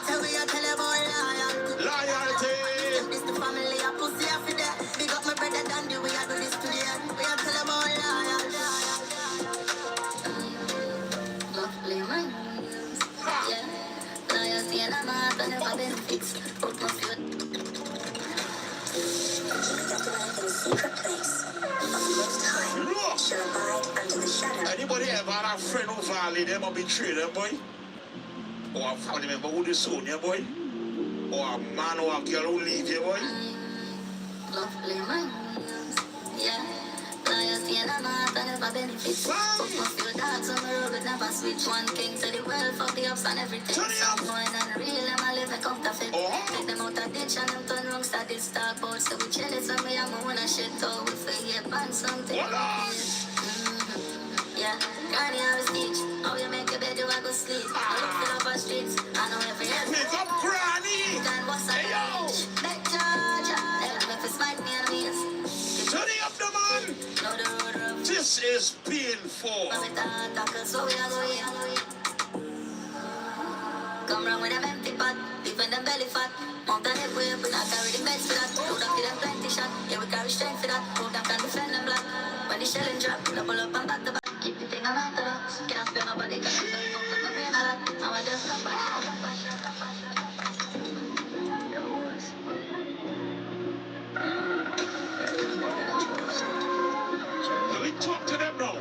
Tell me I tell you about loyalty. Loyalty. This the family, I pussy after that. Big up my brother Dandy, we are do this to the end. We are tell you about loyalty. Lovely man. Yeah. Loyalty and I'm out and never been fixed. Put my foot. Secret place of most high shall abide under the shadow. Anybody ever had a friend who violated them or betrayed them, boy? Or a family member who disowned you, boy? Or a man or a girl who leave you, boy? Lovely man. Yeah. Loyalty and I'm out and never benefits. Put my few dogs on the road but never switch. One king to the world, fuck the ups and everything. Some going unreal and I live a counterfeit. Take them out of ditch and them turn wrong studies. Talk about so we jealous when we are moving and shit. Oh, we forget ban something. Yeah, Granny always teach how you make your bed, you a go sleep. I look for up on streets, I know every head. Pick up Granny! And what's up, Make charge, help me if it's my enemies. Turn it up, the man! Know the road rough. This is painful. I'm with the tackles, so we are going. Come round with them empty pot, leaving them belly fat. Mount the head way, we not carry the beds for that. Put up to them plenty shot, yeah we carry strength for that. Put them can defend them black. When the shelling drop, double up and back to back. Keep the thing on the box. Can't spend nobody, cause I'm going to my brain a lot. Now I just come back. Let me talk to them now.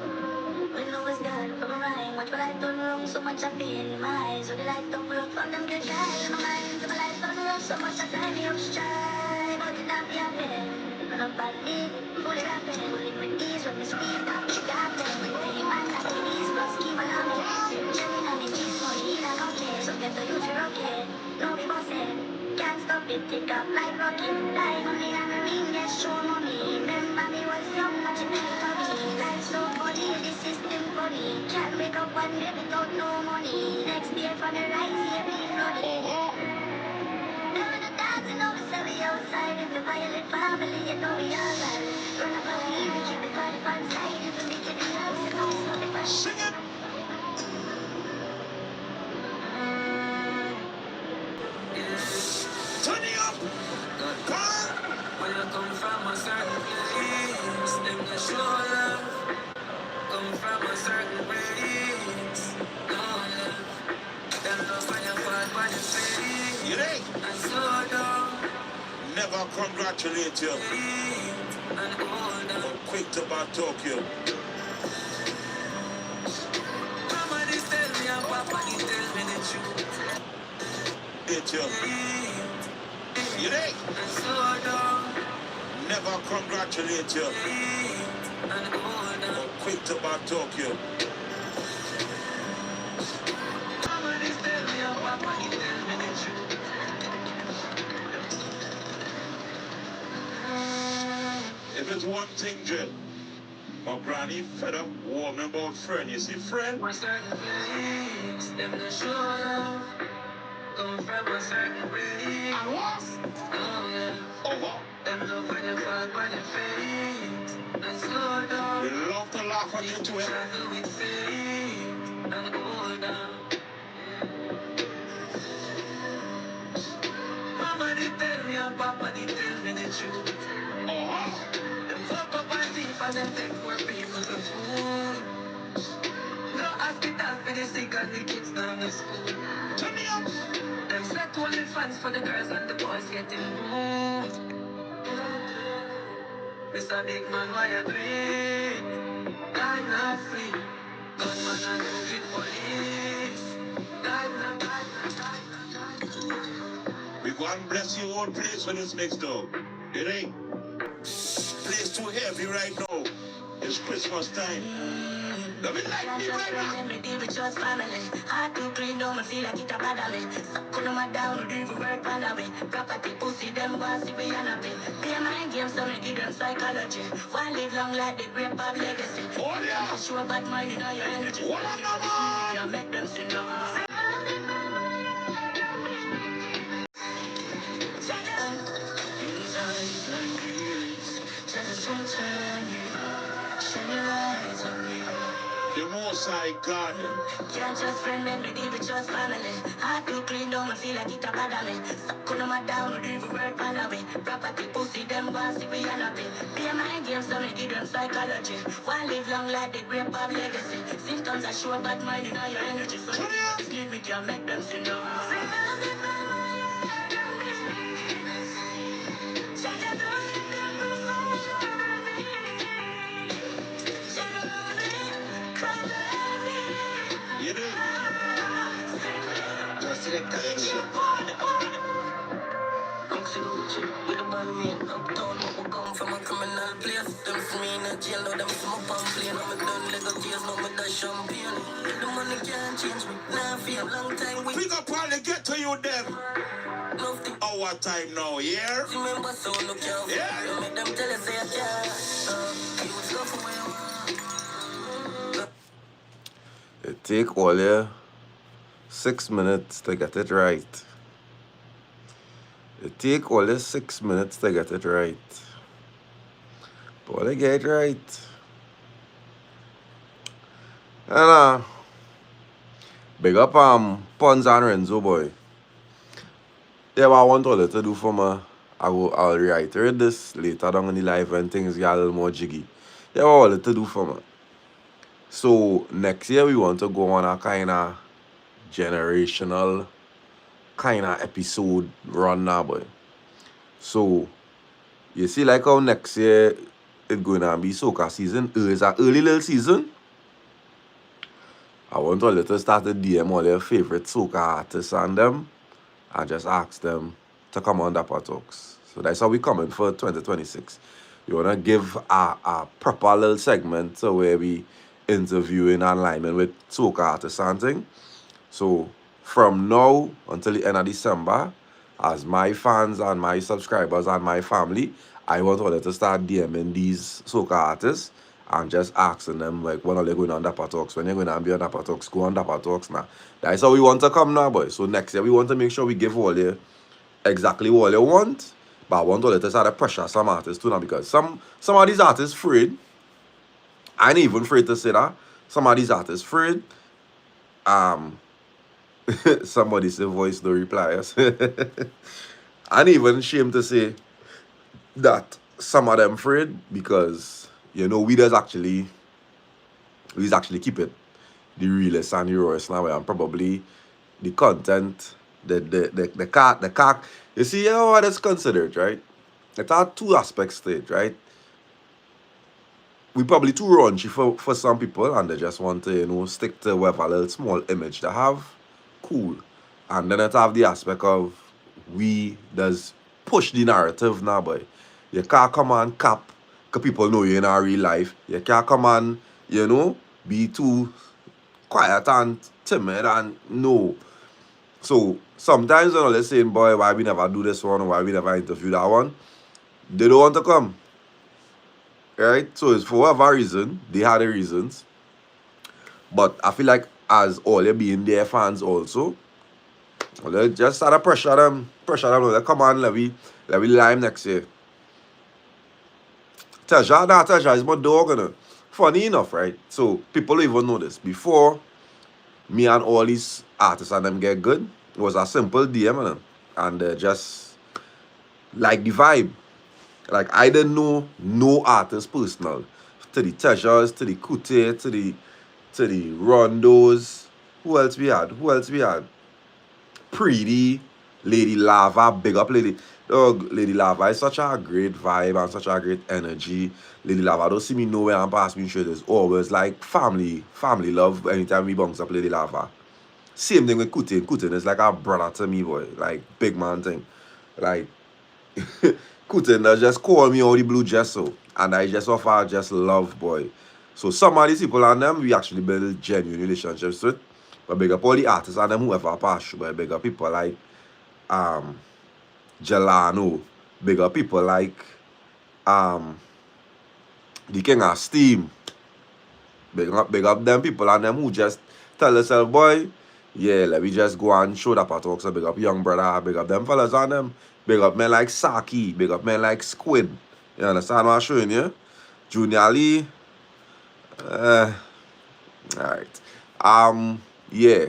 We know it's God from a rhyme. Watch my light on wrong, so much I feel in my eyes. So the light don't work from them good guys in my mind. So my light on wrong, so much I fly me up stride. But it not be a bed. Run up at me, fully rapid. Pulling with ease when we speed up. Got them with the man like it is. Plus keep on me. Chilling on the cheese, money in a bucket. So get the youth to rocket. No be bossing. Can't stop it, tick up like rocket. Like money and the ring, yes, show money. Remember me was young, watching me for me. Life so funny, the system funny. Can't wake up one day without no money. Next day from the rise, here we running. Never the dogs, you know we sell the outside. If you violate family, you know we alright. Run up on me, we keep the party on side. If you make it the house, you know we stop it first. Sing it! Turn it up! Come! When you come from a certain place, them not show love. Come from a certain place, no love. Them no find your fault by the face. You think? And so down, Never congratulate you. and hold on. I'm quick to back talk you. Mama, they tell me and Papa, they tell me the truth. Hate you. You think? And so down, Never congratulate you. and hold on. I'm quick to back talk you. Mama, they tell me and Papa, they tell me the truth. If it's one thing, Jill, my granny fed up warm about friend. You see, friend? A certain place, them no show love. Come from a certain place, I was. no love. Over. Them no find your fault by the face. And slow down, We love to laugh at you too. try to with faith. And hold on. Mama, they tell me and Papa, they tell me the truth. Them fuck up and thief and them take poor people to food. No hospital for the sick and the kids down the school. Turn me up. Them set only fans for the girls and the boys getting moved. Mr. Big Man, why you do it? God not free. Gunman and move with police. God not, God not. We go and bless your own place when it's next door. It ain't. Place too heavy right now. It's Christmas time. Let me like me right now. Me deal with just family. Hard to clean down, me feel like it a bother me. Could my down, do the work on the way. Property pussy, them want see we on a bit. Play mind games, so me give them psychology. One live long like the great pop legacy. Oh yeah. Show bad mind in all your energy. What on the man? You make them sing no. The most high God. Can't just friend them, we deal with just family. Hard to clean. feeling down, I feel like it a bother me. Suck on my down, no even work on me. Property pussy, them go and see we all of it. Play my games, so me give them psychology. One live long like the great pop legacy. Symptoms are sure, but mind in your energy. So leave me can make them see no. You do. Just select that shit. With a bad man uptown, but we come from a criminal place. Them see me in a jail, now them see my pamphlet. Now me done Lego tears, now me dash champagne. The money can't change me, now feel long time we Pick up all the get to you then. love the Our time now, yeah? remember so look out. Yeah. You make them tell us say I can't. You was love for where you are. It take all your 6 minutes to get it right. It take all your 6 minutes to get it right. But when I get it right. And big up Pons and Renzo boy. Yeah, what I want all to do for me, I'll reiterate this later down in the live when things get a little more jiggy. Yeah, what all to do for me. So next year we want to go on a kind of generational kind of episode run now, boy. So you see like how next year it's going to be soca season. It's an early little season. I want all to start to DM all their favorite soca artists and them and just ask them to come on DAPPA Talks. So that's how we coming for 2026. We want to give a proper little segment so where we interviewing and lining with soca artists and thing. So from now until the end of December, as my fans and my subscribers and my family, I want all to start DMing these soca artists and just asking them like when are they going on DAPPA Talks? When you're going to be on DAPPA Talks, go on DAPPA Talks now. That's how we want to come now, boy. So next year we want to make sure we give all you exactly what you want. But I want all to start to pressure some artists too now because some of these artists afraid. I ain't even afraid to say that. Some of these artists afraid. Somebody say voice no reply us. I'm even ashamed to say that some of them afraid because you know we actually keep it the realest and the rawest now and probably the content the car you see how what is considered, right? It are two aspects to it, right? We probably too raunchy for some people and they just want to stick to whatever little small image they have. Cool. And then it have the aspect of we does push the narrative now, boy. You can't come and cap because people know you in our real life. You can't come and, be too quiet and timid and no. So sometimes when they're saying, boy, why we never do this one or why we never interview that one, they don't want to come. Right? So it's for whatever reason, they had the reasons. But I feel like as all they being their fans also, they just start to pressure them. They come on, let me lime next year. Teja is my dog, Funny enough, right? So people don't even know this. Before me and all these artists and them get good, it was a simple DM and just like the vibe. Like I didn't know no artist personal. To the Tejas, to the Kute, to the Rondos. Who else we had? Pretty, Lady Lava, big up Lady. Dog, Lady Lava is such a great vibe and such a great energy. Lady Lava don't see me nowhere and pass me straight. It's always like family love anytime we bounce up Lady Lava. Same thing with Kutin. Kutin is like a brother to me, boy. Like big man thing. Like Kutin just call me all the blue gesso. And I just offer just love, boy. So some of these people and them we actually build genuine relationships with. But big up all the artists and them whoever pass through. But big up people like Jelano. Big up people like the King of Steam. Big up them people and them who just tell themselves, boy, yeah, let me just go and show DAPPA Talks. So big up Young Brother, big up them fellas and them. Big up men like Saki, big up men like Squid. You understand what I'm showing you? Junior Lee. Alright. Yeah.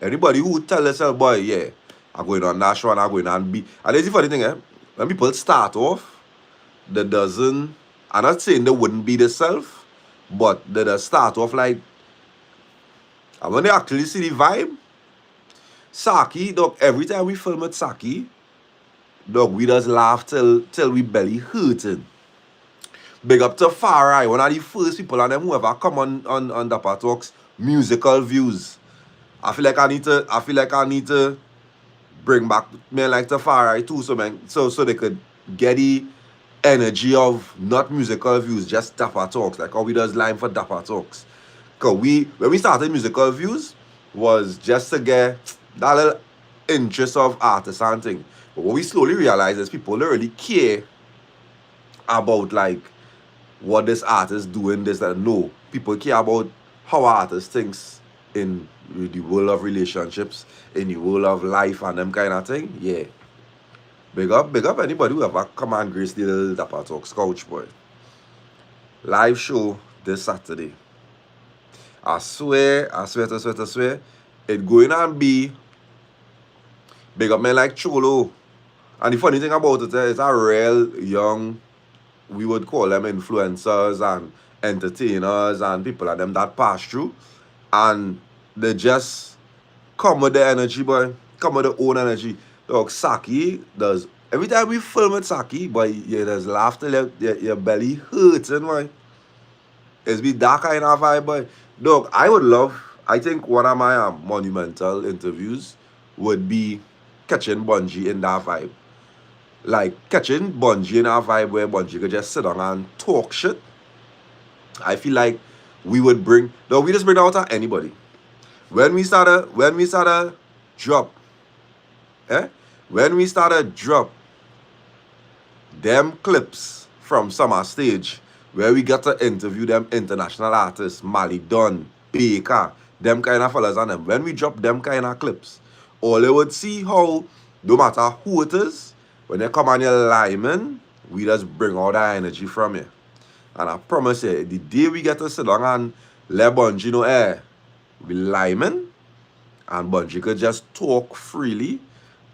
Anybody who tell themselves, boy, yeah, are going on that show and are going on be. And that's the funny thing, when people start off, that doesn't, I'm not saying they wouldn't be the self, but they just start off like, and when they actually see the vibe, Saki, dog, every time we film with Saki, dog, we just laugh till we belly hurting. Big up to Farai, one of the first people and them who ever come on DAPPA Talks musical views. I feel like I need to bring back men like Tafari too, so they could get the energy of not musical views, just DAPPA Talks, like how we does line for DAPPA Talks. Cause when we started musical views was just to get that little interest of artists and thing. But what we slowly realize is people don't really care about like what this artist doing, this that. No, people care about how artist thinks in the world of relationships, in the world of life and them kind of thing. Yeah. Big up anybody who ever come and grace the DAPPA Talks couch, boy. Live show this Saturday. I swear, it going to be big up men like Cholo. And the funny thing about it is a real young, we would call them influencers and entertainers and people like them that pass through. And they just come with the energy, boy. Come with their own energy. Dog, Saki does, every time we film with Saki, boy, you just laugh till your belly hurting, boy. It's be that kind of vibe, boy. Dog, I think one of my monumental interviews would be catching Bungie in that vibe. Like, catching Bungie in a vibe where Bungie could just sit down and talk shit. I feel like we would bring, no, we just bring out to anybody. When we started drop, when we started drop them clips from Summer Stage, where we got to interview them international artists, Mali Dunn, Baker, them kind of fellas and them. When we drop them kind of clips, all they would see how, no matter who it is, when they come on your lineman, we just bring all that energy from you. And I promise you, the day we get to sit down and let Bungie know, we lineman, and Bungie could just talk freely,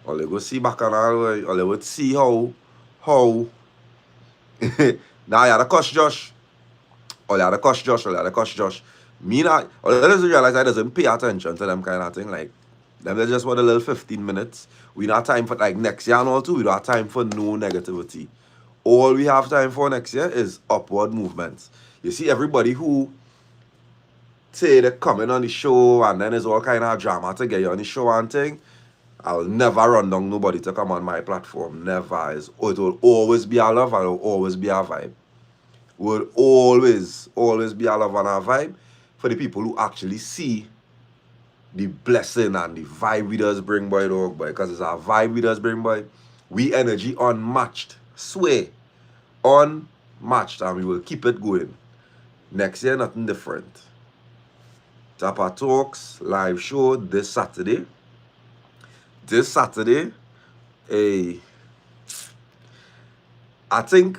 or they go see back on our way, or they would see how now you had a cuss Josh, or you had a cuss Josh. Me not, or they just realize I doesn't pay attention to them kind of thing. Like, them they just want a little 15 minutes. We not time for like next year and all too. We don't have time for no negativity. All we have time for next year is upward movements. You see, everybody who say they're coming on the show and then there's all kind of drama to get you on the show and thing, I'll never run down nobody to come on my platform. Never. It will always be a love and it will always be a vibe. Will always be a love and a vibe for the people who actually see the blessing and the vibe we does bring, boy, dog, boy. Because it's our vibe we does bring, boy. We energy unmatched. Swear. Unmatched. And we will keep it going. Next year, nothing different. DAPPA Talks live show this Saturday. I think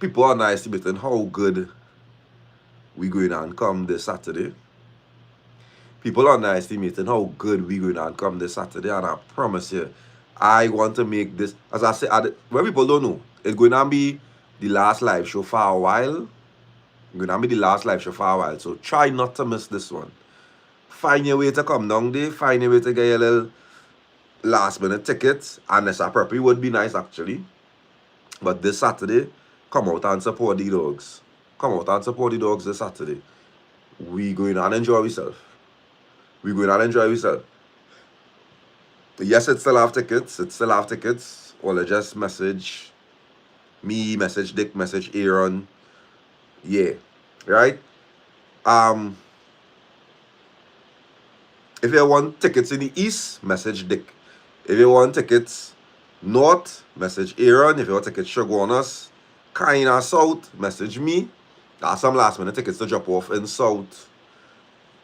people are underestimating how good we going to come this Saturday. People are underestimating how good we going to come this Saturday, and I promise you, I want to make this, as I said, when people don't know, it's going to be the last live show for a while. So try not to miss this one. Find your way to come down there. Find your way to get your little last minute tickets. And this appropriate would be nice actually. But this Saturday, come out and support the dogs. Come out and support the dogs this Saturday. We going and enjoy ourselves. Yes, it still have tickets. Or just message me, message Dick, message Aaron. Yeah. Right? If you want tickets in the east, message Dick. If you want tickets north, message Aaron. If you want tickets Shogunas, kinda south, message me. Got some last minute tickets to drop off in south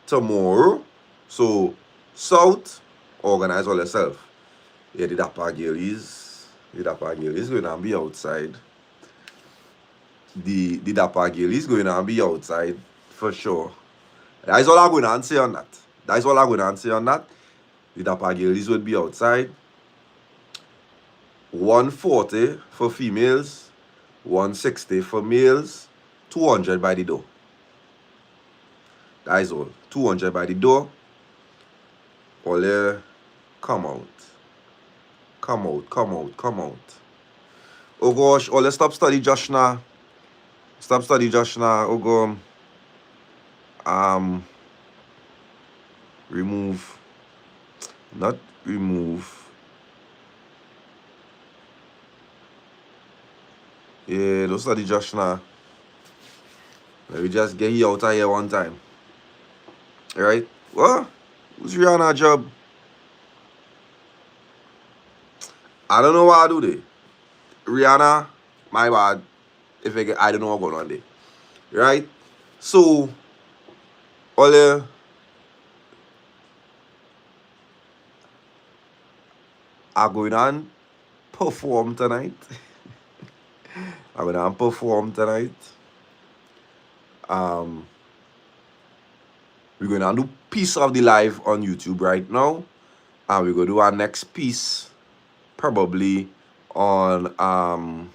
tomorrow. So south, organize all yourself. Yeah, the DAPPA girlies going to be outside. The DAPPA girlies going to be outside for sure. That is all I'm going to say on that. The Dappa girlies would be outside. 140 for females, 160 for males, 200 by the door. That is all. 200 by the door. All come out. Come out, come out, come out. Oh gosh, all stop study Josh now. Stop study Josh now. Oh go. Remove. Not remove. Yeah, don't study Josh now. Let me just get you out of here one time. Alright? What? Who's Rihanna job? I don't know what I do there. Rihanna, my bad. If I don't know what's going on there. Right? So, all are going on perform tonight. I'm going to perform tonight. We're going to do piece of the live on YouTube right now. And we're going to do our next piece probably on I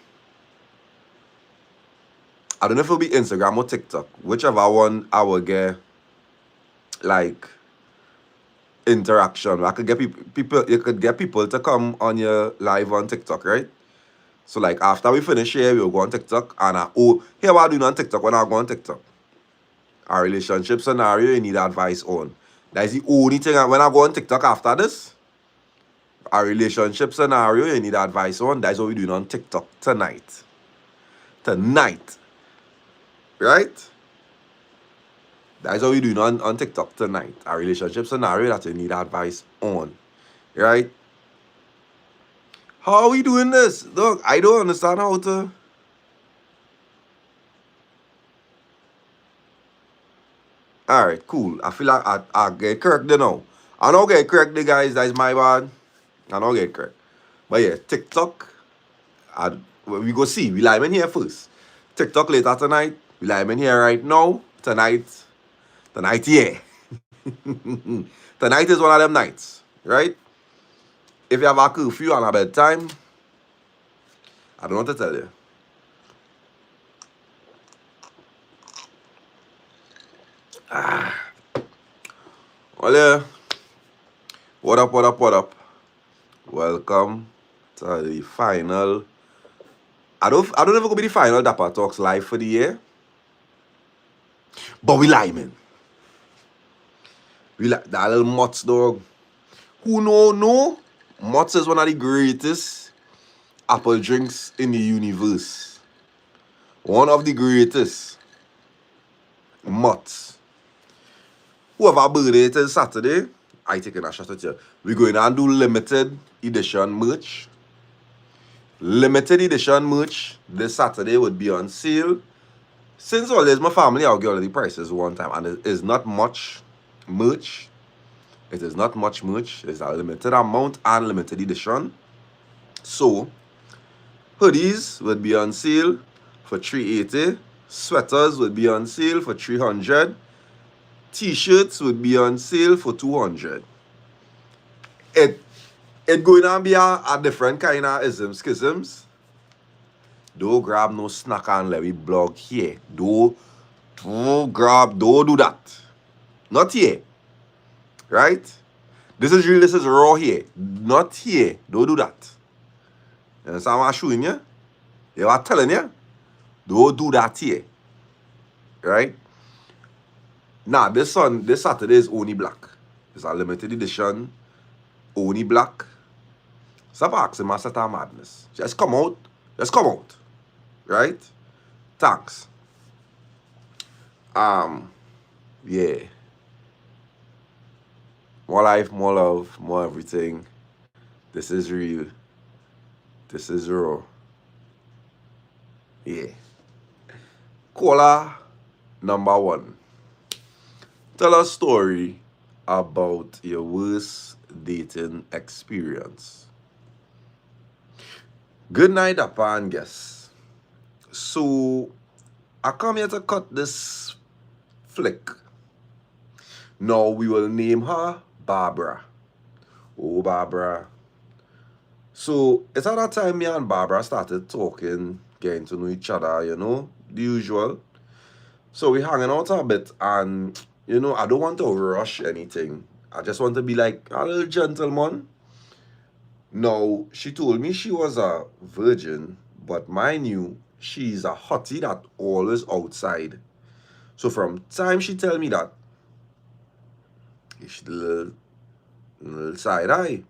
don't know if it'll be Instagram or TikTok. Whichever one I will get like interaction. I could get people you could get people to come on your live on TikTok, right? So like after we finish here, we'll go on TikTok and here what I do on TikTok when I go on TikTok. A relationship scenario you need advice on. That is the only thing when I go on TikTok after this. A relationship scenario you need advice on. That's what we're doing on TikTok tonight. Tonight. Right? That's what we're doing on TikTok tonight. A relationship scenario that you need advice on. Right? How are we doing this? Look, I don't understand how to. Alright, cool. I feel like I get correct now. I don't get correct, guys. That's my bad. I don't get correct. But yeah, TikTok. We go see. We live in here first. TikTok later tonight. We live in here right now. Tonight, yeah. Tonight is one of them nights, right? If you have a curfew and a bedtime, I don't know what to tell you. Well, yeah. What up, what up, what up? Welcome to the final. I don't know if it's gonna be the final Dappa Talks live for the year. But we lie, man. We like that little Mutts dog. Who know? Mutts is one of the greatest apple drinks in the universe. One of the greatest. Mutts. Whoever birthday it is Saturday, I taking a shot at you. We're going to do limited edition merch. Limited edition merch this Saturday would be on sale. Since always my family, I'll get all the prices one time. And it is not much merch. It is not much merch. It's a limited amount and limited edition. So, hoodies would be on sale for $380. Sweaters would be on sale for $300. T-shirts would be on sale for $200. It going to be a different kind of schisms. Don't grab no snack and let me blog here. Don't do that. Not here. Right? This is real, this is raw here. Not here. Don't do that. You understand what I'm showing you? You know what I'm telling you? Don't do that here. Right? Now, this Saturday is only black. It's a limited edition. Only black. Stop asking my set of madness. Just come out. Just come out. Right? Thanks. Yeah. More life, more love, more everything. This is real. This is raw. Yeah. Caller number 1. Tell a story about your worst dating experience. Good night, Dappa and guests. So, I come here to cut this flick. Now, we will name her Barbara. Oh, Barbara. So it's at that time me and Barbara started talking, getting to know each other, the usual. So we hanging out a bit, and I don't want to rush anything. I just want to be like a little gentleman. Now, she told me she was a virgin, but mind you, she's a hottie that always outside. So from time she tell me that, it's little side eye.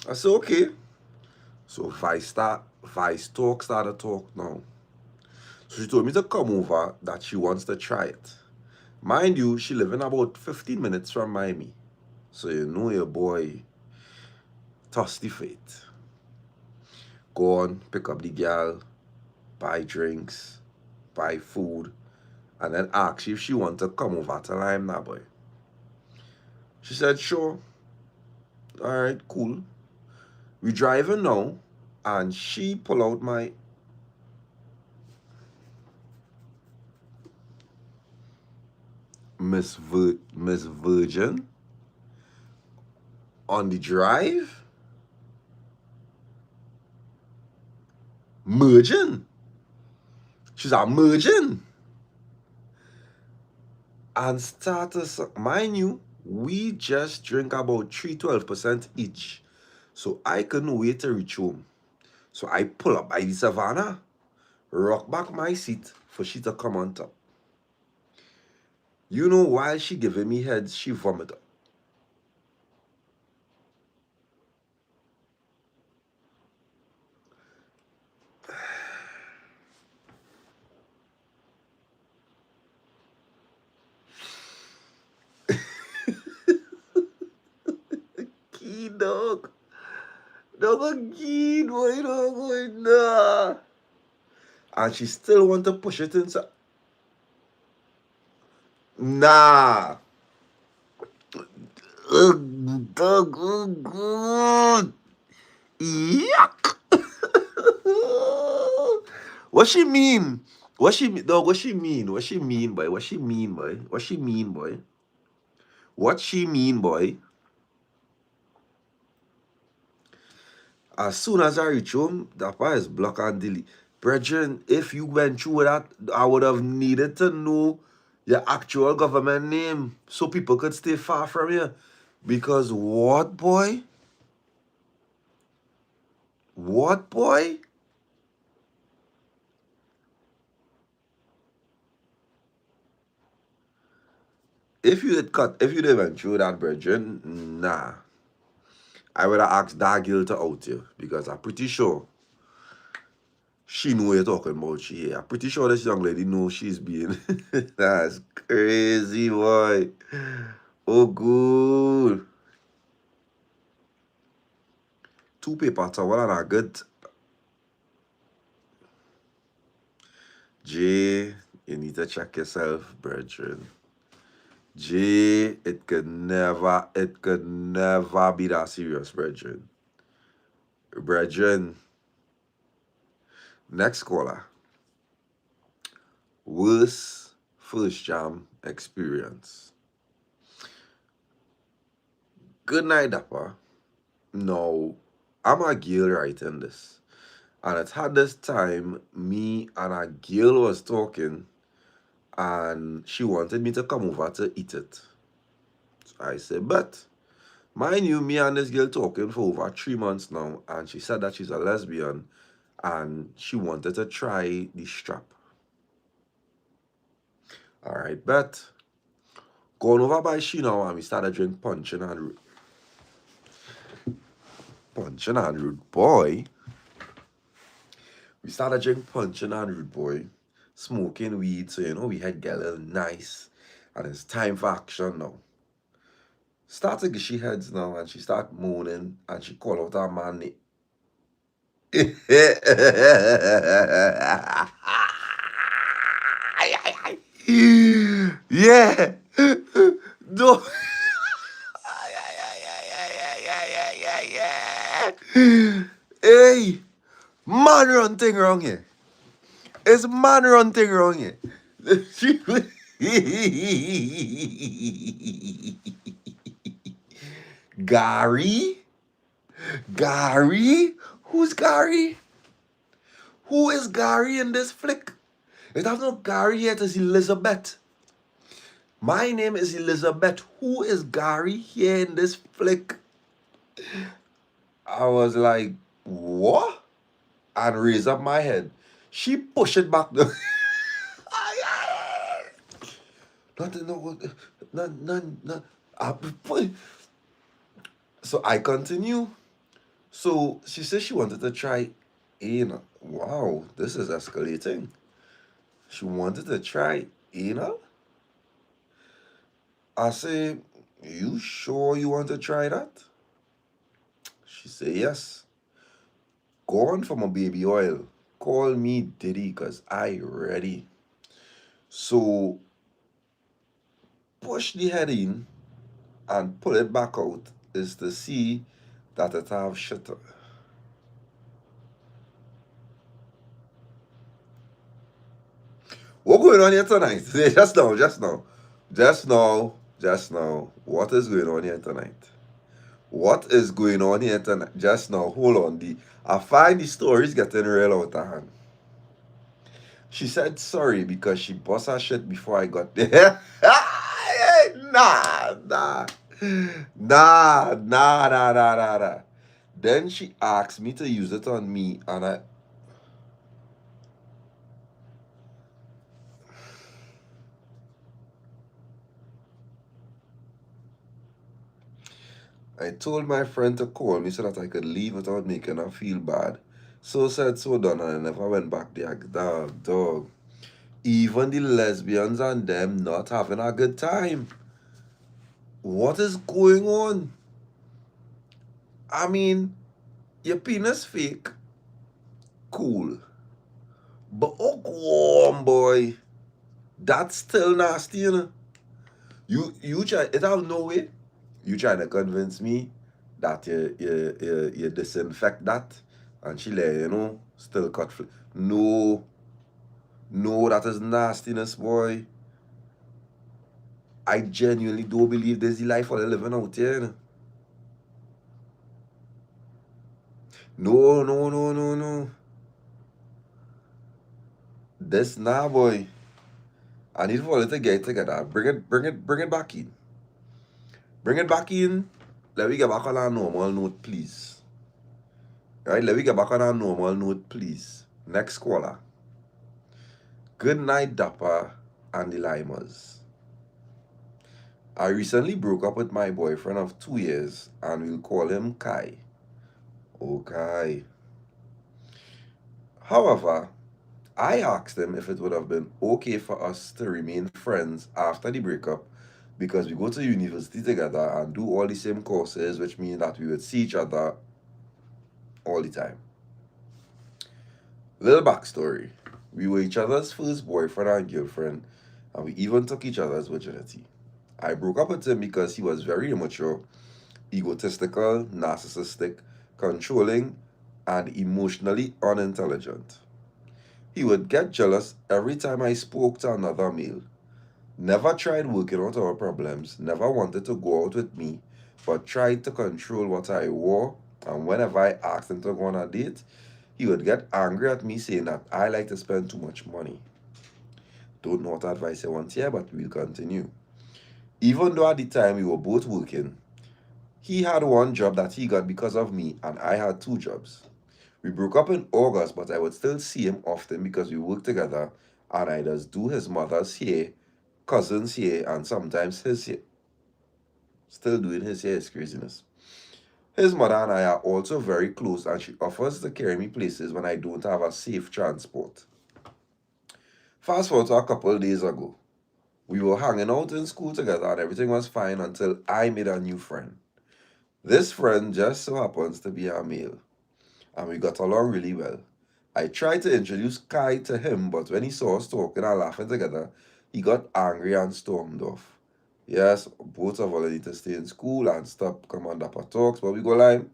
I said, okay. So Vice started talk now. So she told me to come over, that she wants to try it. Mind you, she living about 15 minutes from Miami. So your boy, thirsty fate. Go on, pick up the girl, buy drinks, buy food, and then ask if she want to come over to Lime now, boy. She said, sure. Alright, cool. We driving now, and she pull out my Miss Virgin on the drive. Merging. She's a merging. And start to suck. Mind you, we just drink about 12% each. So I couldn't wait to reach home. So I pull up by the savannah, rock back my seat for she to come on top. While she giving me heads, she vomited. Key dog. Dog again, boy, dog, boy, nah. And she still want to push it inside. Nah. Dog, good. Yuck. What she mean? What she mean? Dog, what she mean? What she mean, boy? What she mean, boy? What she mean, boy? What she mean, boy? As soon as I reach home, DAPPA is block and delete. Brethren, if you went through that, I would have needed to know your actual government name so people could stay far from you. Because what, boy? What, boy? If you did went through that, brethren, nah. I would have asked that girl to out you, because I'm pretty sure she know what you're talking about. I'm pretty sure this young lady knows she's being. That's crazy, boy. Oh, good. 2 paper towel and a good. Jay, you need to check yourself, brethren. Jay, it could never be that serious, brethren. Brethren, next caller. Worst first jam experience. Good night, Dapper. No, I'm a girl writing this. And it had this time, me and a girl was talking, and she wanted me to come over to eat it. So I said, but mind you, me and this girl talking for over 3 months now, and she said that she's a lesbian, and she wanted to try the strap. Alright, but going over by she now, and we started drinking punching and rude boy. We started drinking punching and rude boy, smoking weed, so we had get a little nice, and it's time for action now. Start to get she heads now, and she start moaning, and she call out her man name. Yeah. No. Hey, man run thing wrong here. It's man run thing wrong here. Gary? Gary? Who's Gary? Who is Gary in this flick? It have no Gary yet, it's Elizabeth. My name is Elizabeth. Who is Gary here in this flick? I was like, what? And raise up my head. She push it back. Nothing, no, none. So I continue. So she said she wanted to try anal. Wow, this is escalating. She wanted to try anal. I say, you sure you want to try that? She say, yes. Go on for my baby oil. Call me Diddy because I ready. So push the head in and pull it back out is to see that it have shit. What going on here tonight? Just now. What is going on here tonight? What is going on here tonight? Just now, hold on. I find the stories getting real out of hand. She said sorry because she bust her shit before I got there. Nah. Then she asked me to use it on me, and I told my friend to call me so that I could leave without making her feel bad. So said, so done, and I never went back there. Dog. Even the lesbians and them not having a good time. What is going on? I mean, your penis fake. Cool. But oh, go on, boy. That's still nasty, you know. You try, it have no way. You trying to convince me that you disinfect that and she let still cut no, that is nastiness, boy. I genuinely don't believe there's the life for the living out here, you know? No. This nah, boy. I need for it to get together. Bring it back in. Bring it back in. Let me get back on our normal note, please. Right? Let me get back on our normal note, please. Next caller. Good night, Dappa and the Limers. I recently broke up with my boyfriend of 2 years and we'll call him Kai. Okay. However, I asked him if it would have been okay for us to remain friends after the breakup because we go to university together and do all the same courses, which means that we would see each other all the time. Little backstory. We were each other's first boyfriend and girlfriend, and we even took each other's virginity. I broke up with him because he was very immature, egotistical, narcissistic, controlling, and emotionally unintelligent. He would get jealous every time I spoke to another male. Never tried working out our problems, never wanted to go out with me, but tried to control what I wore, and whenever I asked him to go on a date, he would get angry at me saying that I like to spend too much money. Don't know what advice I want here, but we'll continue. Even though at the time we were both working, he had one job that he got because of me, and I had 2 jobs. We broke up in August, but I would still see him often because we worked together, and I just do his mother's hair, cousins' hair, and sometimes his hair. Still doing his hair is craziness. His mother and I are also very close, and she offers to carry me places when I don't have a safe transport. Fast forward to a couple of days ago. We were hanging out in school together and everything was fine until I made a new friend. This friend just so happens to be a male, and we got along really well. I tried to introduce Kai to him, but when he saw us talking and laughing together, he got angry and stormed off. Yes, both of us need to stay in school and stop come on DAPPA Talks, but we go live.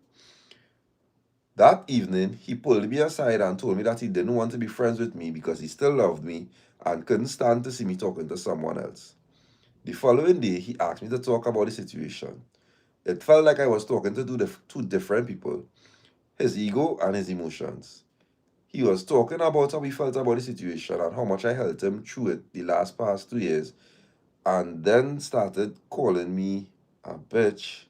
That evening, he pulled me aside and told me that he didn't want to be friends with me because he still loved me and couldn't stand to see me talking to someone else. The following day, he asked me to talk about the situation. It felt like I was talking to two different people. His ego and his emotions. He was talking about how he felt about the situation and how much I helped him through it the past 2 years, and then started calling me a bitch,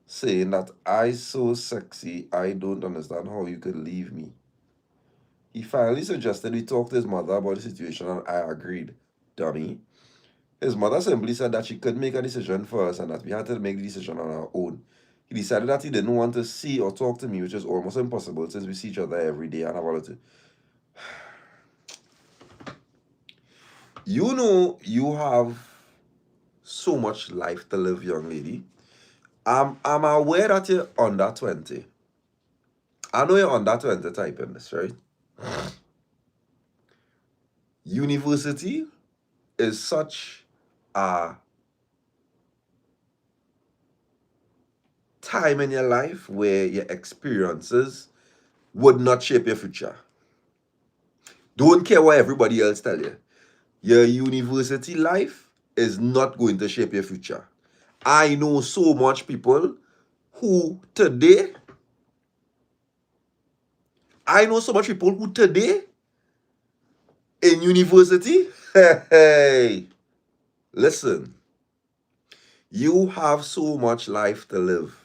saying that I so sexy, I don't understand how you could leave me. He finally suggested we talk to his mother about the situation, and I agreed. Dummy. His mother simply said that she couldn't make a decision for us and that we had to make the decision on our own. He decided that he didn't want to see or talk to me, which is almost impossible since we see each other every day and have all of it. You know you have so much life to live, young lady. I'm aware that you're under 20. I know you're under 20 type in this, right? University is such a time in your life where your experiences would not shape your future. Don't care what everybody else tell you. Your university life is not going to shape your future. I know so much people who today in university, hey, listen, you have so much life to live.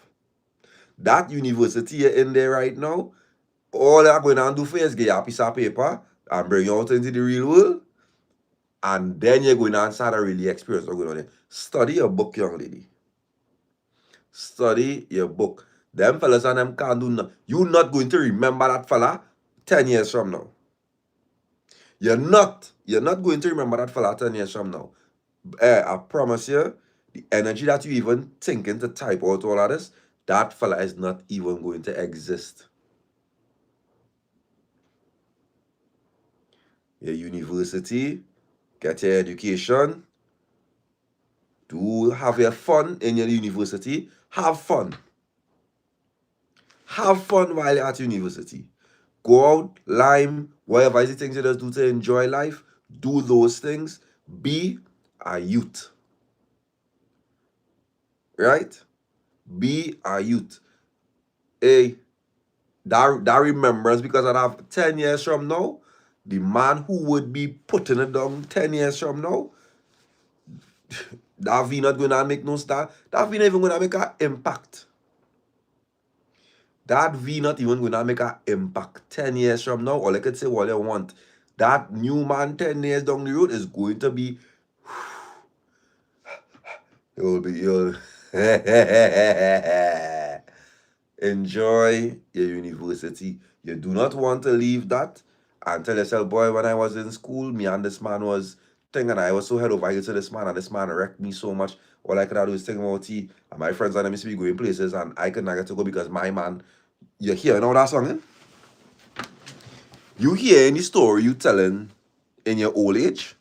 That university you're in there right now, all they're going to do for you is get you a piece of paper and bring you out into the real world, and then you're going to start a really experience what's going on there. Study your book, young lady. Study your book. Them fellas and them can't do nothing. You're not going to remember that fella 10 years from now. You're not going to remember that fella 10 years from now. I promise you, the energy that you even thinking to type out all of this, that fella is not even going to exist. Your university, get your education, do have your fun in your university. Have fun. Have fun while you're at university. Go out, lime, whatever is the things you just do to enjoy life. Do those things. Be a youth. Right? Be a youth. Hey, that remembrance, because I have 10 years from now, the man who would be putting it down 10 years from now, that V not gonna make no star. That V not even gonna make an impact. That V not even gonna make an impact 10 years from now. Or I could say what I want. That new man 10 years down the road is going to be you'll enjoy your university. You do not want to leave that and tell yourself, boy, when I was in school, me and this man was thing, and I was so head over heels to this man, and this man wrecked me so much. All I could do is think about tea, and my friends and them used to be going places, and I could not get to go because my man, you hear now that song, eh? You hear any story you telling in your old age?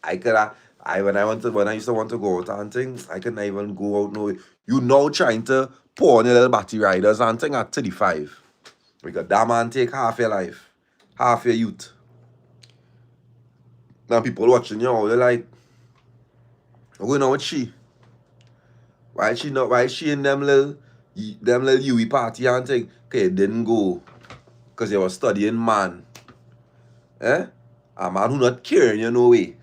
When I used to want to go out and things, I couldn't even go out. No, you now trying to pour on your little batty riders and thing at 35. Because that man take half your life, half your youth. Now people watching you, they're like, what's going on with she? Why she in them little UE party and thing? Okay, didn't go because you was studying man. Eh? A man who not caring you no way.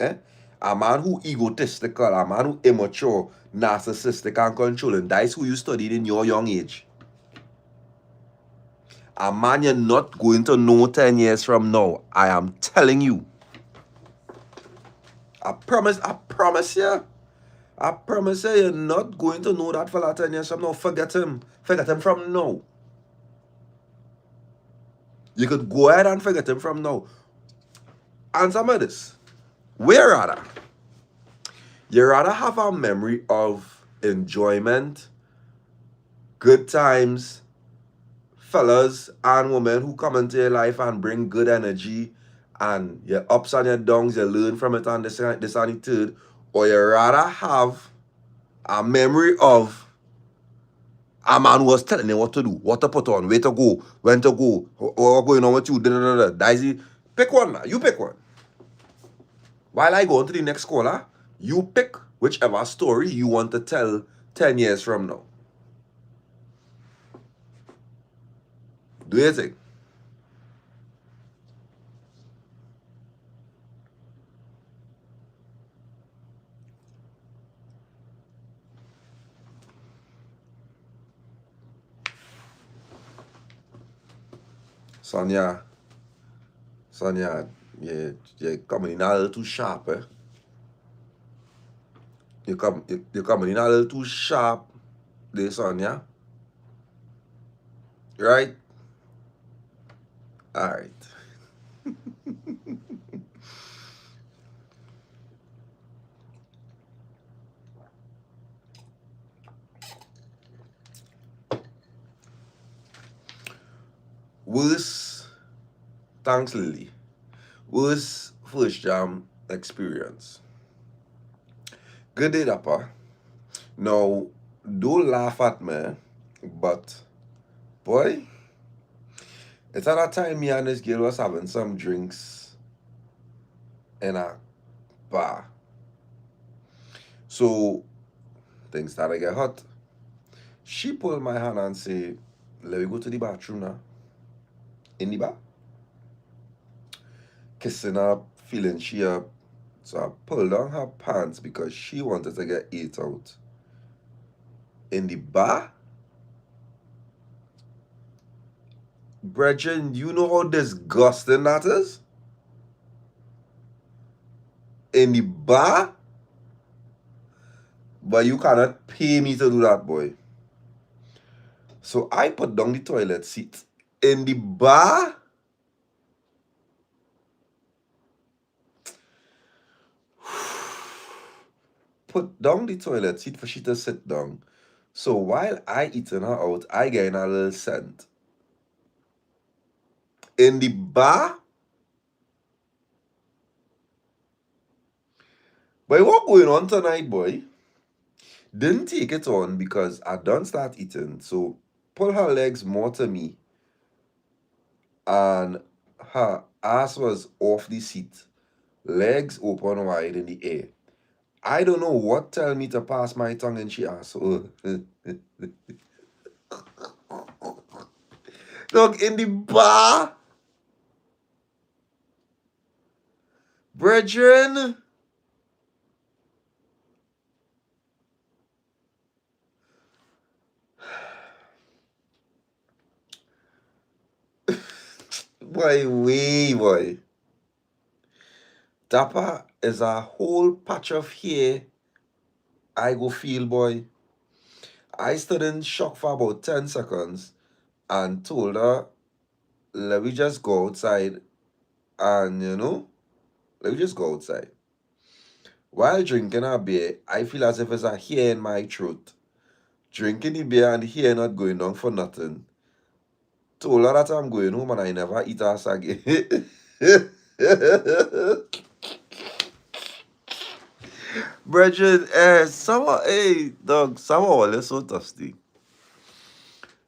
Eh? A man who egotistical, a man who immature, narcissistic and controlling. That is who you studied in your young age. A man you're not going to know 10 years from now. I am telling you. I promise you. I promise you, you're not going to know that fella 10 years from now. Forget him. Forget him from now. You could go ahead and forget him from now. Answer me this. Where rather? You rather have a memory of enjoyment, good times, fellas and women who come into your life and bring good energy, and your ups and your downs, you learn from it and this and the third, or you rather have a memory of a man who was telling you what to do, what to put on, where to go, when to go, what's going on with you, Daisy. Pick one. You pick one. While I go on to the next caller, you pick whichever story you want to tell 10 years from now? Do you think? Sonia, you're coming in a little too sharp, eh? You're coming in a little too sharp, there, Sonia. Right? All right. Worst, thanks, Lily. Worst first jam experience. Good day, Dappa. Now, don't laugh at me, but boy, it's at that time me and this girl was having some drinks in a bar. So things started to get hot. She pulled my hand and said, let me go to the bathroom now. In the bar. Kissing up, feeling she up. So I pulled down her pants because she wanted to get it out. In the bar? Brethren, you know how disgusting that is? In the bar? But you cannot pay me to do that, boy. So I put down the toilet seat in the bar. Put down the toilet seat for she to sit down. So while I eating her out, I getting a little scent. In the bar? But what going on tonight, boy? Didn't take it on because I done start eating. So pull her legs more to me. And her ass was off the seat. Legs open wide in the air. I don't know what tell me to pass my tongue in she asshole. Look, in the bar. Brethren. Boy. Dappa is a whole patch of hair I go feel, boy. I stood in shock for about 10 seconds and told her, let me just go outside and, let me just go outside. While drinking a beer, I feel as if it's a hair in my throat. Drinking the beer and the hair not going down for nothing. Told her that I'm going home and I never eat ass again. Brethren, some is so thirsty.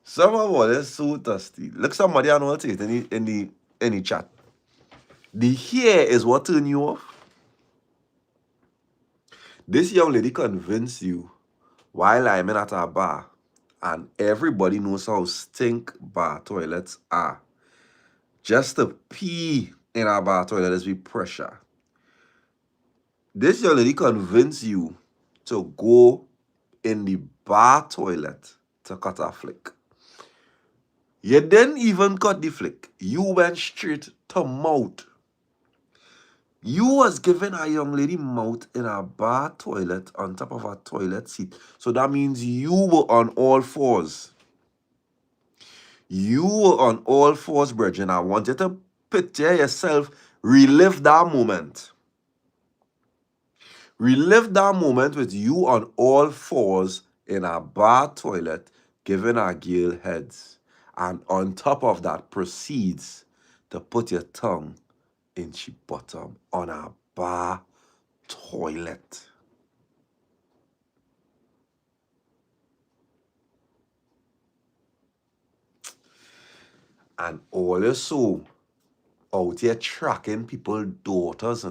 Some is so thirsty. Look, somebody I know it in the chat. The hair is what turn you off. This young lady convinced you while I'm in at a bar, and everybody knows how stink bar toilets are. Just to pee in a bar toilet is with pressure. This young lady convinced you to go in the bar toilet to cut a flick. You didn't even cut the flick. You went straight to mouth. You was giving a young lady mouth in a bar toilet on top of a toilet seat. So that means you were on all fours. You were on all fours, brethren. I want you to picture yourself, relive that moment. Relive that moment with you on all fours in a bar toilet, giving a girl heads. And on top of that, proceeds to put your tongue in she bottom on a bar toilet. And also out here tracking people's daughters,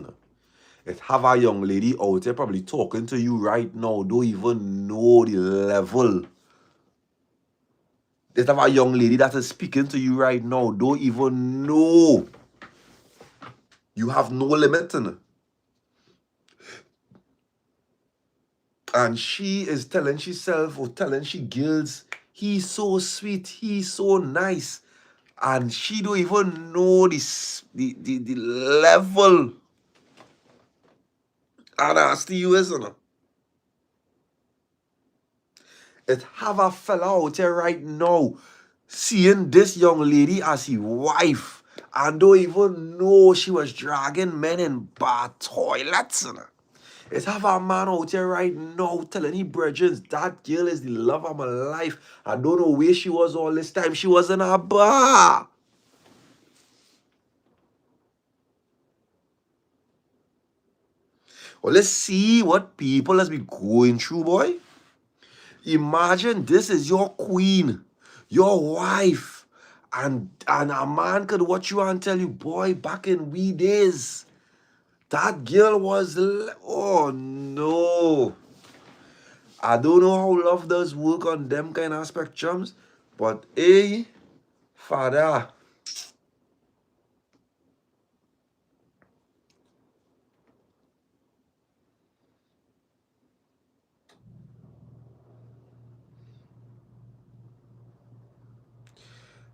It have a young lady out there probably talking to you right now, don't even know the level. It have a young lady that is speaking to you right now, don't even know. You have no limit in it. And she is telling herself or telling she girls, he's so sweet, he's so nice. And she don't even know the level. And that's the US, you know. It have a fella out here right now seeing this young lady as his wife and don't even know she was dragging men in bar toilets, you know. It have a man out here right now telling his brethren that girl is the love of my life. I don't know where she was all this time. She was in a bar. Well, let's see what people has been going through, boy. Imagine this is your queen, your wife, and a man could watch you and tell you, boy, back in we days, that girl was, oh no. I don't know how love does work on them kind of spectrums, but hey, father,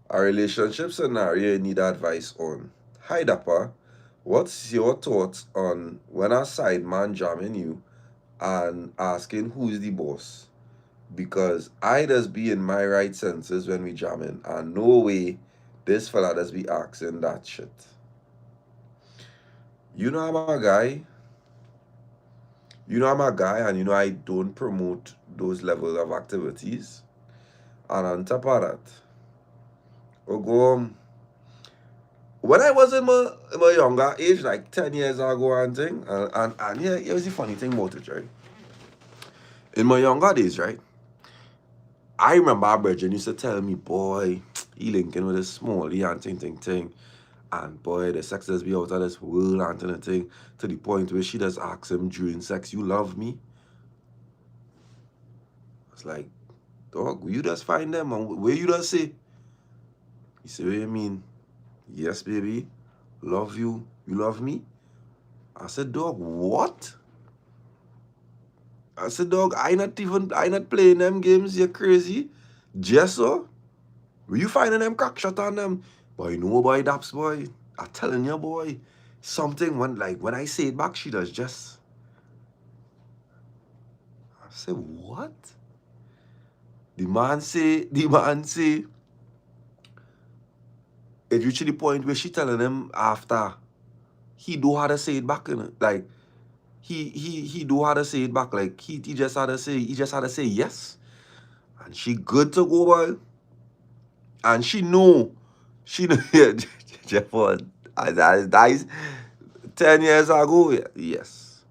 a relationship scenario you need advice on. Hi, Dappa. What's your thoughts on when a side man jamming you and asking who's the boss? Because I does be in my right senses when we jamming, and no way this fella does be asking that shit. You know I'm a guy. You know I'm a guy, and you know I don't promote those levels of activities. And on top of that, we go when I was in my younger age, like 10 years ago and thing, and yeah, here's the funny thing about it, right? In my younger days, right? I remember our brethren used to tell me, boy, he linking with this small and thing. And boy, the sex does be out of this world and thing, to the point where she does ask him during sex, you love me? It's like, dog, you just find them and where you just say? He say, what you mean? Yes, baby, love you, you love me? I said, dog, what? I said, dog, I not playing them games, you crazy. Just so? Were you finding them crack shot on them? Boy, no boy, daps boy. I'm telling you, boy. Something when I say it back, she does just. I said, what? The man say, it reached the point where she telling him after he do how to say it back, you know? Like he do how to say it back. Like he just had to say yes. And she good to go, boy. And she know yeah, Jeff was that is 10 years ago. Yes.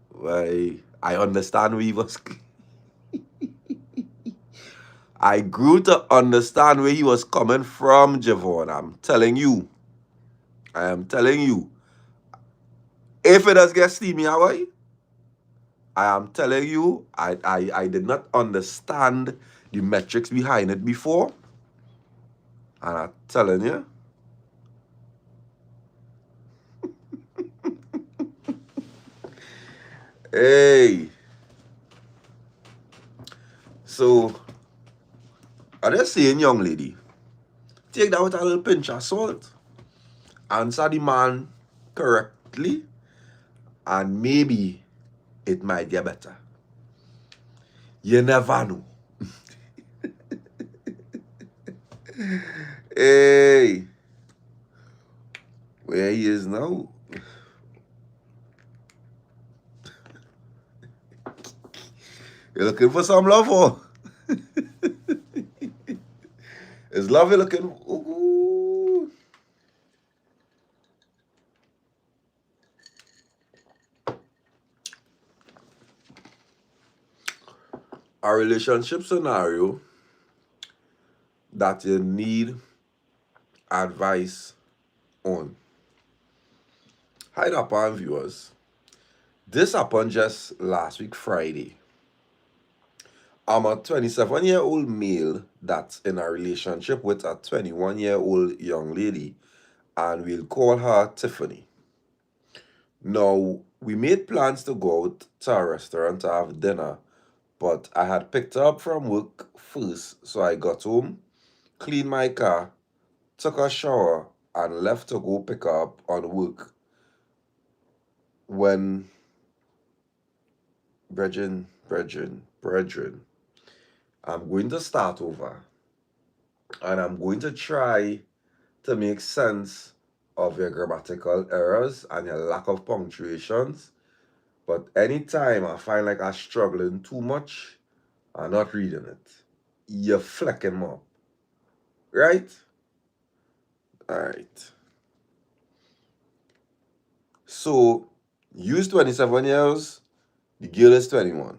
Why I understand we was I grew to understand where he was coming from, Javon. I'm telling you. I am telling you. If it does get steamy, Hawaii, I am telling you, I did not understand the metrics behind it before. And I'm telling you. Hey. So, I just saying, young lady, take that with a little pinch of salt. Answer the man correctly, and maybe it might get better. You never know. Hey, where he is now? You're looking for some love, or is love you looking? Ooh. A relationship scenario that you need advice on. Hi, DAPPA and viewers. This happened just last week, Friday. I'm a 27-year-old male that's in a relationship with a 21-year-old young lady, and we'll call her Tiffany. Now, we made plans to go out to a restaurant to have dinner, but I had picked her up from work first, so I got home, cleaned my car, took a shower, and left to go pick her up on work. When, brethren, I'm going to start over, and I'm going to try to make sense of your grammatical errors and your lack of punctuations. But anytime I find like I'm struggling too much, I'm not reading it. You're flecking up. Right? Alright. So, you's 27 years, the girl is 21.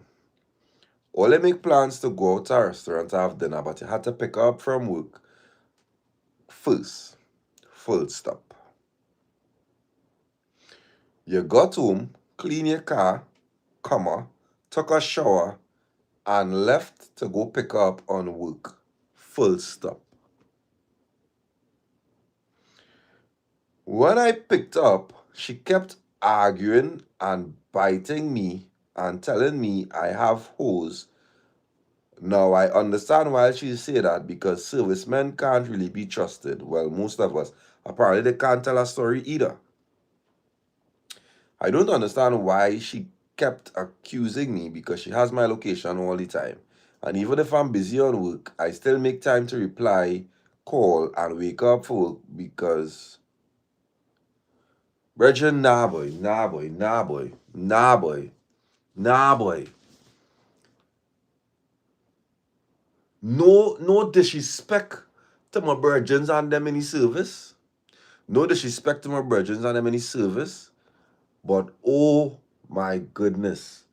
All they make plans to go out to a restaurant to have dinner, but you had to pick her up from work first. Full stop. You got home, clean your car, took a shower, and left to go pick her up on work. Full stop. When I picked up, she kept arguing and biting me and telling me I have hoes. Now, I understand why she say that, because servicemen can't really be trusted. Well, most of us. Apparently, they can't tell a story either. I don't understand why she kept accusing me, because she has my location all the time. And even if I'm busy on work, I still make time to reply, call, and wake up for work because... Brethren, nah boy. No disrespect to my brethren and them in the service. No disrespect to my brethren and them in the service. But oh my goodness.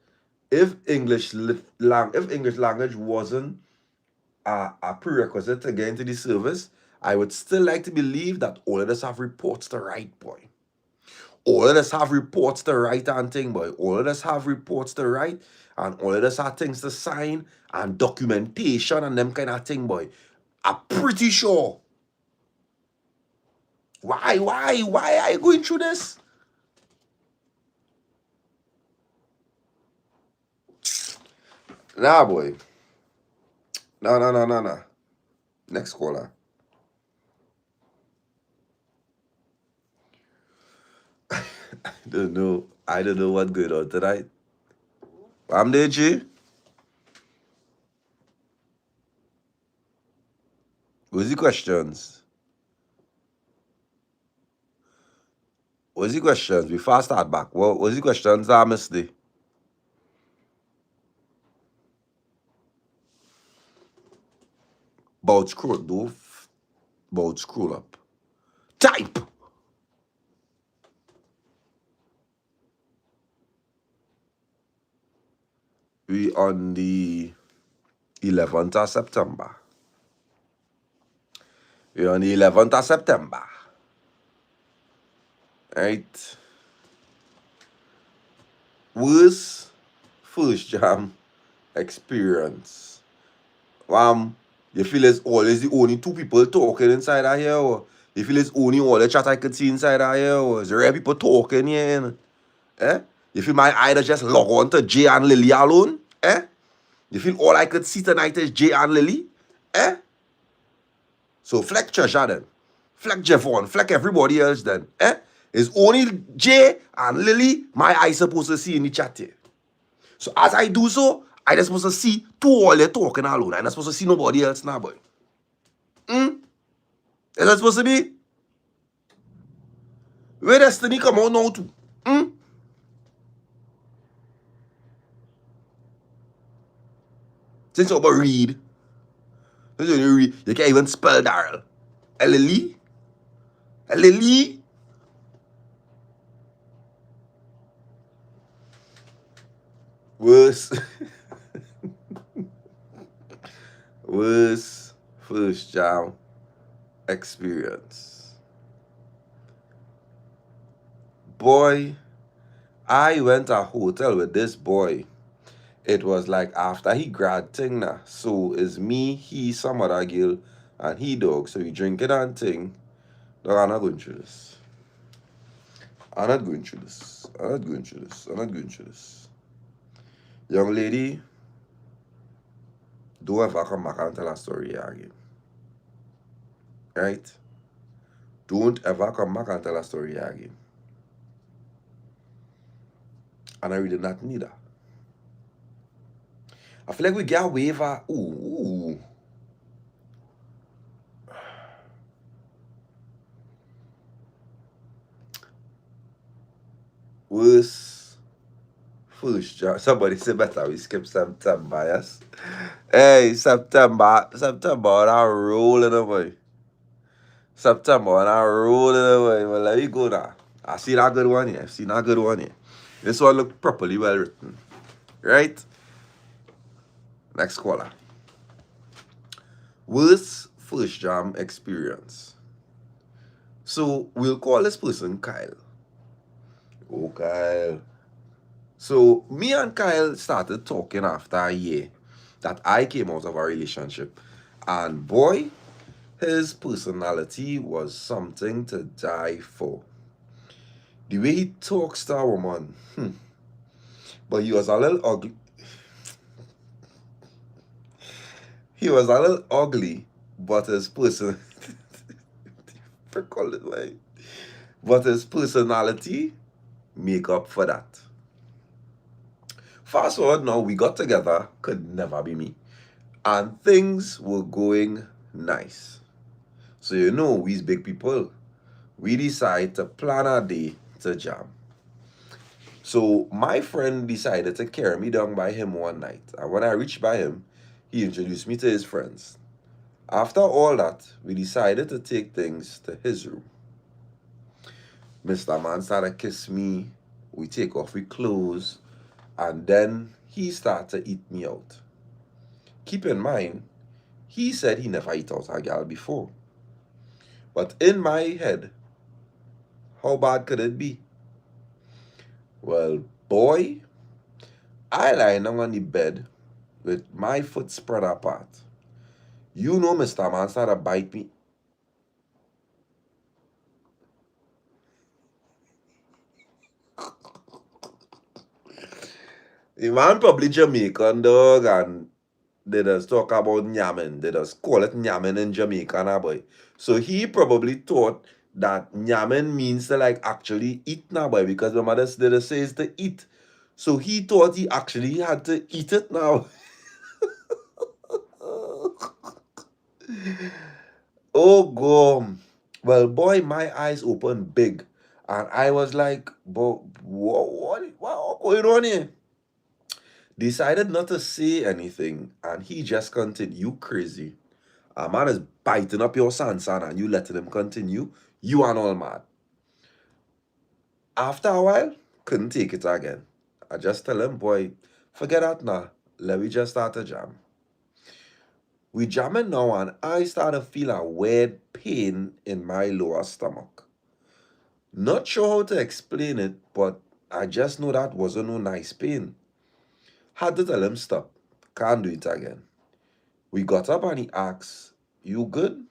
If English language wasn't a prerequisite to get into the service, I would still like to believe that all of us have reports to write, boy. All of us have reports to write and thing, boy. All of us have reports to write, and all of us have things to sign and documentation and them kind of thing, boy. I'm pretty sure. Why are you going through this? Nah, boy. No. Next caller. I don't know what's going on tonight. I'm there, G. What's the questions? Before I start back, what's the questions I missed there? About scroll up. Type! We on the 11th of September. We're on the 11th of September. Right? Worst first jam experience. You feel it's always the only two people talking inside of here? Or you feel it's only all the chat I could see inside of here? Or is there people talking here? Eh? You feel my eye just log on to Jay and Lily alone? Eh? You feel all I could see tonight is Jay and Lily? Eh? So fleck Trisha then. Fleck Jeffon. Fleck everybody else then. Eh? It's only Jay and Lily my eye supposed to see in the chat here. So as I do so, I just supposed to see two all they talking alone. I'm not supposed to see nobody else now, boy. Is that supposed to be? Where Destiny come out now too? Since you about read. Since you read, you can't even spell Daryl. L-L-E? L-L-E? Worst first jam experience. Boy, I went to a hotel with this boy. It was like after he grad thing now. So it's me, he, some other girl, and he dog. So we drinking and thing. Dog, I'm not going through this. I'm not going through this. I'm not going through this. I'm not going through this. Young lady, don't ever come back and tell a story here again. Right? Don't ever come back and tell a story here again. And I really not need that. I feel like we get a waiver. Ooh. Worse. First job. Somebody say better we skip September, yes? Hey, September on a rolling away. September on a rolling away. Well, let me go now. I see that good one here. I see that good one here. This one look properly well written. Right? Next caller. Worst first jam experience. So we'll call this person Kyle. Oh, Kyle. So me and Kyle started talking after a year that I came out of a relationship. And boy, his personality was something to die for. The way he talks to a woman. But he was a little ugly. He was a little ugly, but his person but his personality make up for that. Fast forward now, we got together, could never be me. And things were going nice. So you know, we's big people. We decide to plan a day to jam. So my friend decided to carry me down by him one night. And when I reached by him, he introduced me to his friends. After all that, we decided to take things to his room. Mr. Man started to kiss me. We take off we clothes. And then he started to eat me out. Keep in mind, he said he never eat out a gal before. But in my head, how bad could it be? Well, boy, I lie down on the bed with my foot spread apart. You know Mr. Man started to bite me. The man probably Jamaican, dog, and they just talk about nyamming. They just call it nyamming in Jamaica now, boy. So he probably thought that nyamming means to like actually eat now, boy, because the mother did say is to eat. So he thought he actually had to eat it now. Oh, God. Well, boy, my eyes opened big. And I was like, but what going on here? Decided not to say anything. And he just continued, you crazy. A man is biting up your son, and you letting him continue. You are all mad. After a while, couldn't take it again. I just tell him, boy, forget that now. Let me just start a jam. We jamming now and I started to feel a weird pain in my lower stomach. Not sure how to explain it, but I just know that wasn't no nice pain. Had to tell him stop. Can't do it again. We got up and he asked, you good?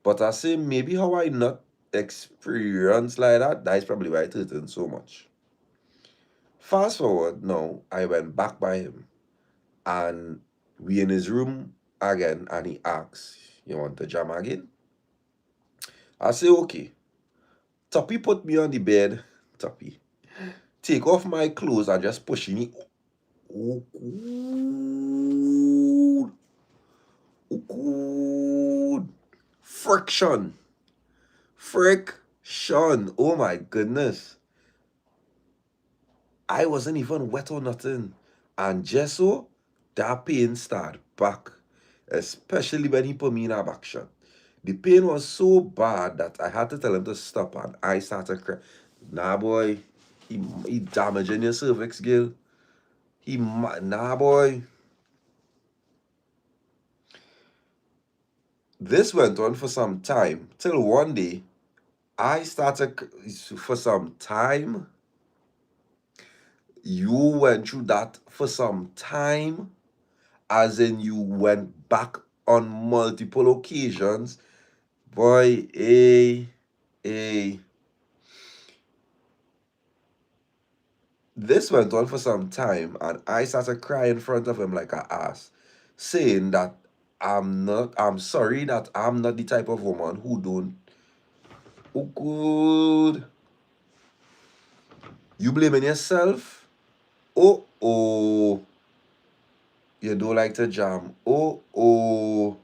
But I say maybe how I not experience like that, that's probably why it hurting so much. Fast forward now, I went back by him and we in his room again and he asks, you want to jam again? I say okay. Toppy put me on the bed. Toppy. Take off my clothes and just push me. Oh, good. Oh, good. Friction. Oh my goodness. I wasn't even wet or nothing. And just so, that pain started back. Especially when he put me in a back shot. The pain was so bad that I had to tell him to stop and I started crying. Nah, boy. He damaging your cervix, girl. Nah, boy. This went on for some time till one day I started for some time. You went through that for some time, as in you went back on multiple occasions. Boy, this went on for some time, and I started crying in front of him like an ass, saying that I'm sorry that I'm not the type of woman who don't. Oh, good. You blaming yourself? Oh. You don't like to jam. Oh.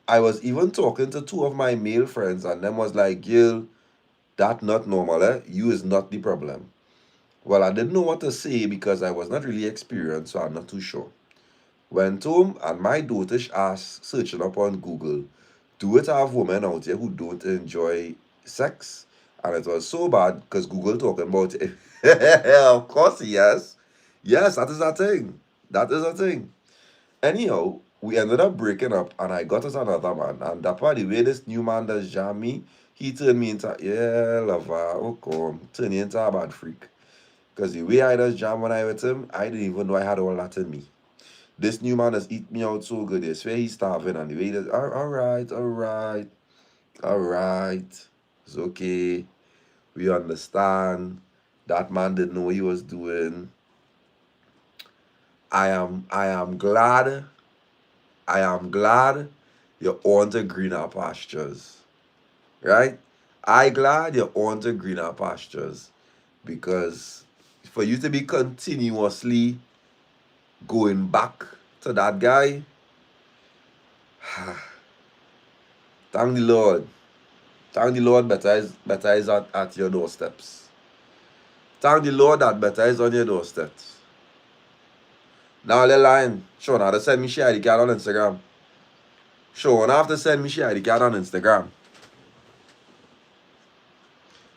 I was even talking to two of my male friends, and them was like, Gil, that not normal, eh? You is not the problem. Well, I didn't know what to say because I was not really experienced, so I'm not too sure. Went home, and my dotish ass searching up on Google, do it have women out here who don't enjoy sex? And it was so bad because Google talking about it. Of course, yes. Yes, that is a thing. That is a thing. Anyhow, we ended up breaking up, and I got us another man. And that part, the way this new man does jam me, he turned me into, yeah, lover, oh, come, turn you into a bad freak. Because the way I does jam when I with him, I didn't even know I had all that in me. This new man has eat me out so good. I swear he's starving, and the way he does, all right. It's okay. We understand. That man didn't know what he was doing. I am glad you're on to greener pastures. Right? I glad you're on to greener pastures. Because for you to be continuously going back to that guy, thank the Lord. Thank the Lord better is at your doorsteps. Thank the Lord that better is on your doorsteps. Now the line. Sean, I send me share the card on Instagram. Sean, I have to send me share the card on Instagram.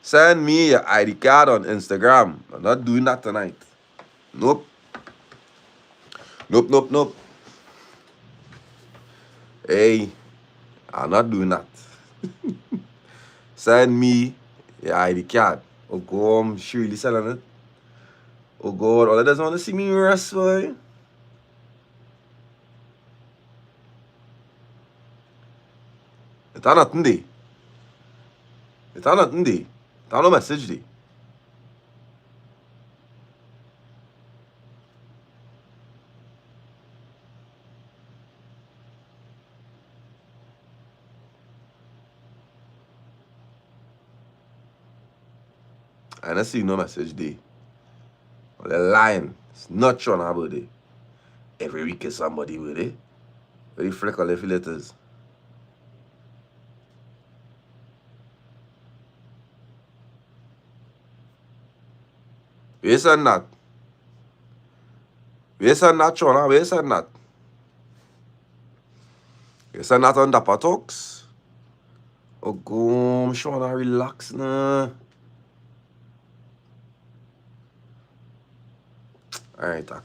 Send me your ID card on Instagram. I'm not doing that tonight. Nope. Hey, I'm not doing that. Send me your ID card. Oh God, I'm surely selling it. Oh God, all of them want to see me rest, boy. It's nothing there. It's nothing there. It's no message there. I don't see no message there. Well, they're lying. It's not Sean about it. Every week is somebody with it. Very flick all the letters. Where you send that? Where you send that, Sean? Where you send that? You send that on DAPPA TALKS? Oh, go, Sean, relax now. Alright, I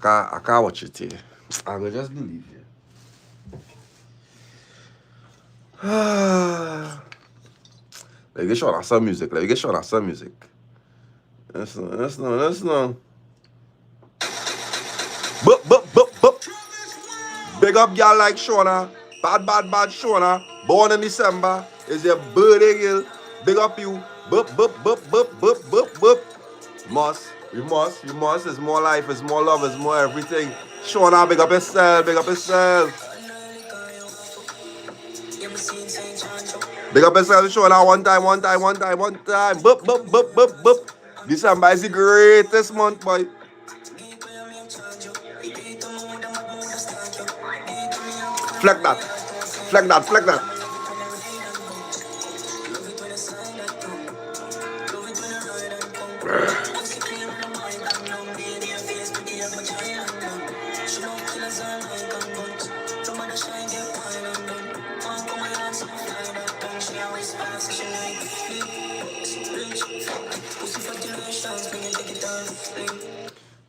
can't watch it here. I will just believe you. Let me get Sean some music. Listen. Bup. Big up y'all like Shona. Bad Shona. Born in December. Is your birthday, girl. Big up you. Bup. You must. It's more life, it's more love, it's more everything. Shona, big up yourself. Big up yourself, Shona. One time. Bup. December is the greatest month, boy. Fleck that.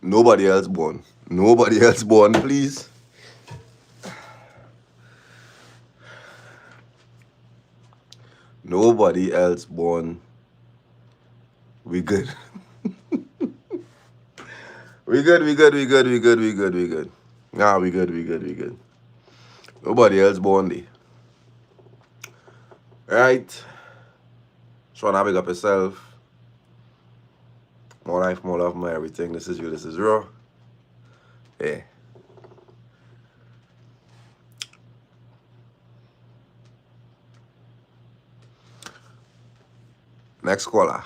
Nobody else born, please. Nobody else born. We good. We good. Nah, we good. Nobody else born there. Right? Just wanna big up yourself. More life, more love, more everything. This is you, this is raw. Yeah. Next caller.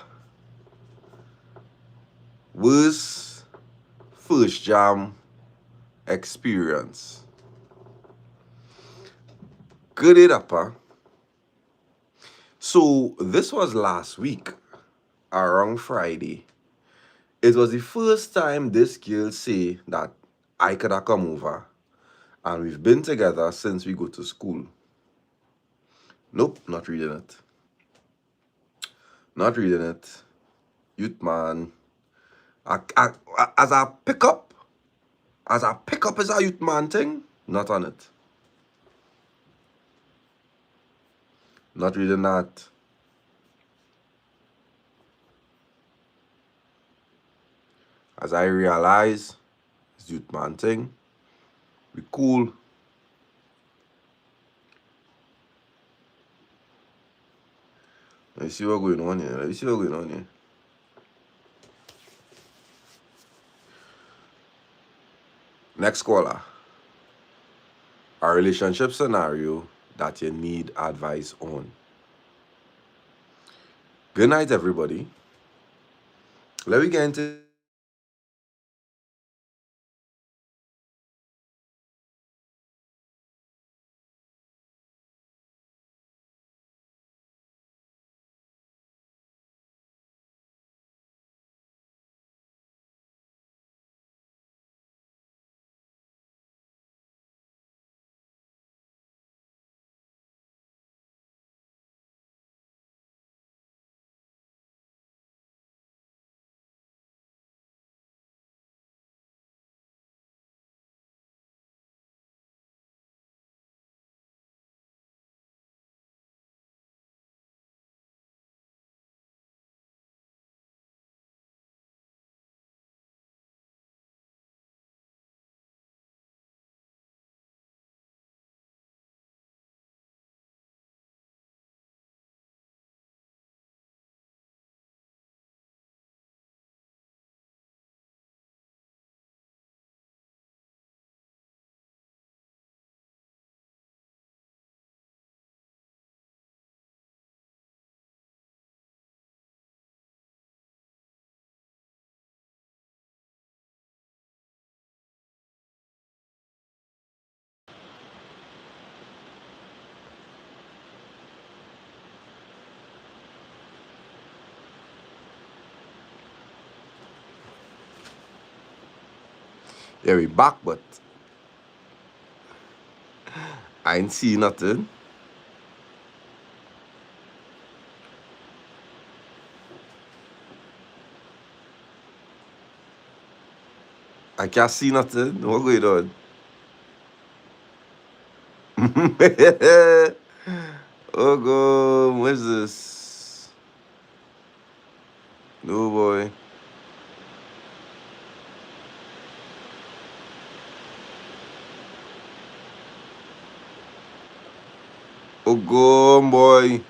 Worst first jam experience. Good it up, huh? So this was last week, around Friday. It was the first time this girl say that I could have come over, and we've been together since we go to school. Nope, not reading it. Not reading it. Youth man. As a pickup is a youth man thing, not on it. Not reading that. As I realize, it's youth man thing. We cool. Let's see what's going on here. Next caller. A relationship scenario that you need advice on. Good night, everybody. Let me get into yeah, we back, but I ain't see nothing. I can't see nothing. What going on? Oh god, what's this? No boy. Oh god, boy.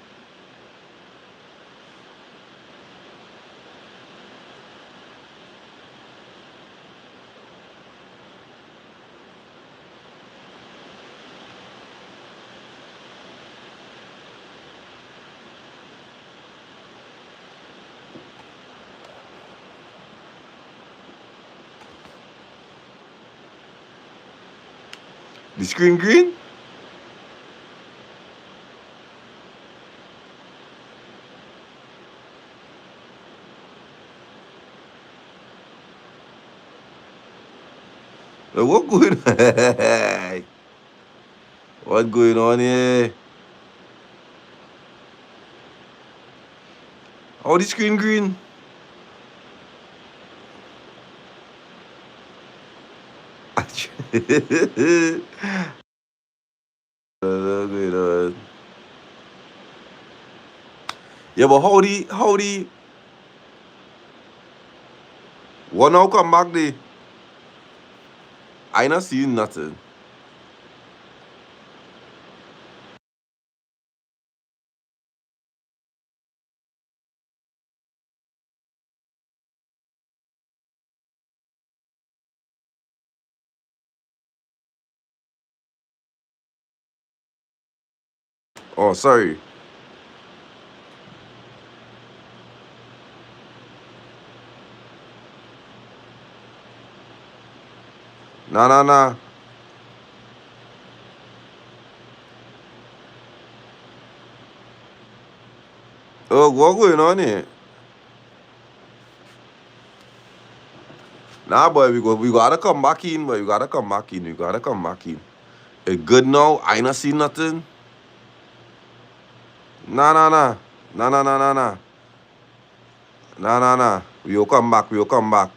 The screen green? What going on? What going on here? Oh, the screen green? What going on? Yeah, but what now come back there? I not seen nothing. Oh, sorry. Nah. Oh, what going on here? Nah, boy, we gotta come back in, boy. We gotta come back in. We gotta come back in. It good now. I not see nothing. Nah. Nah. We'll come back. We'll come back.